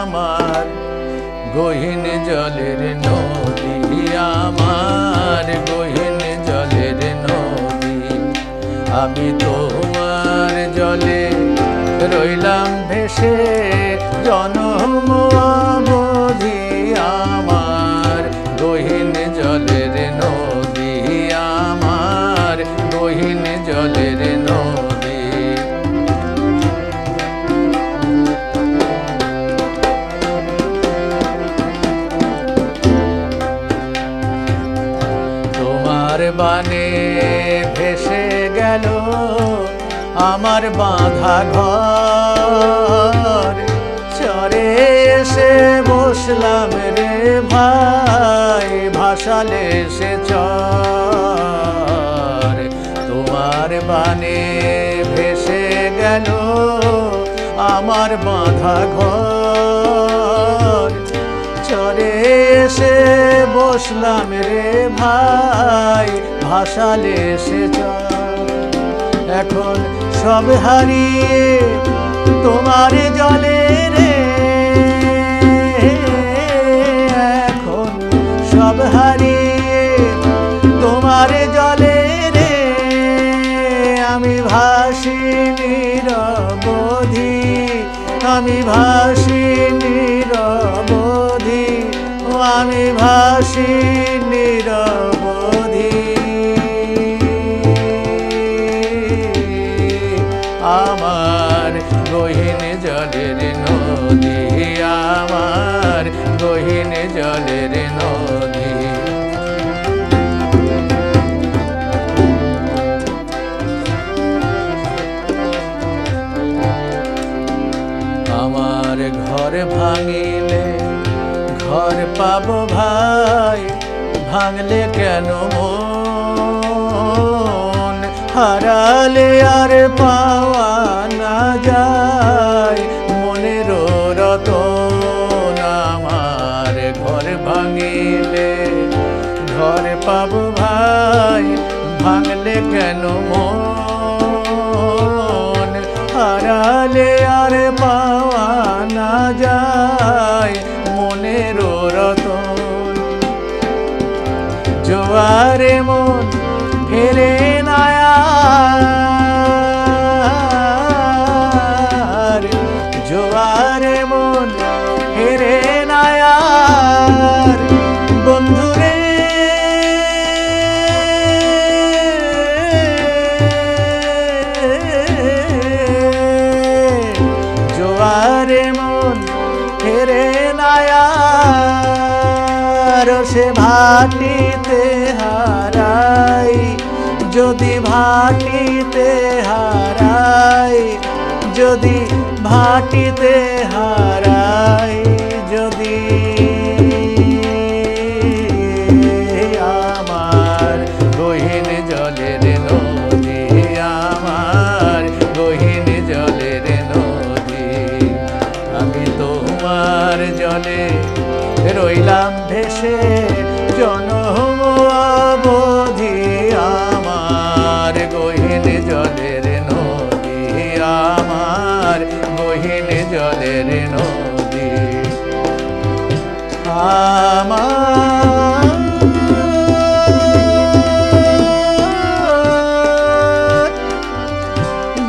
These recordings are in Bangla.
আমার গহীন জলের নদী, আমার গহীন জলের নদী। আমি তোমার জলে রইলাম ভেসে জনম অবধি, আমার গহীন জলের নদী, আমার গহীন জলের নদী। তোমার বানে ভেসে গেল আমার বাঁধা ঘর, চরে এসে বসলাম রে ভাই, ভাসালে সে চর। তোমার বানে ভেসে গেল আমার বাঁধা ঘর, চরে এসে বসলাম রে ভাই, ভাসালে সে চর। এখন সব হারিয়ে তোমার জলে রে, এখন সব হারিয়ে তোমার জলে রে, আমি ভাসি নিরবধি, আমি ভাসি নিরবধি, আমি ভাসি নিরবধি। আমার গহীন জলের নদী, আমার গহীন জলের নদী। আমার ঘর ভাঙিলে ঘর পাবো ভাই, ভাঙলে কেন মন, হারালে আর পাওয়া না যায় মনের রতন। আমার ঘর ভাঙিলে ঘর পাবো ভাই, ভাঙলে কেন মন, হারালে আর পাওয়া না যায় মনের রতন। জোয়ারে মন ফেরে না আর, জোয়ারে মন ফেরে না আর, বন্ধুরে জোয়ারে মন ফেরে না আর। সে ভাটিতে হারাই, যদি ভাটিতে হারাই, যদি ভাটিতে হারাই, যদি আমার গহীন জলের নদী, আমার গহীন জলের নদী। আমি তোমার জলে রইলাম ভেসে জনম অবধি, আমার গহীন জলের নদী, আমার গহীন জলের নদী। আমার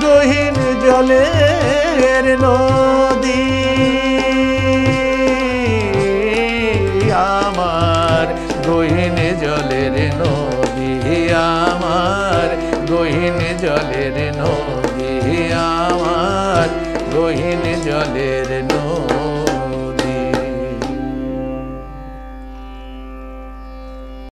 গহীন জলের নদী, আমার গহীন জলের নদী, আমার গহীন জলের নদী, আমার গহীন জলের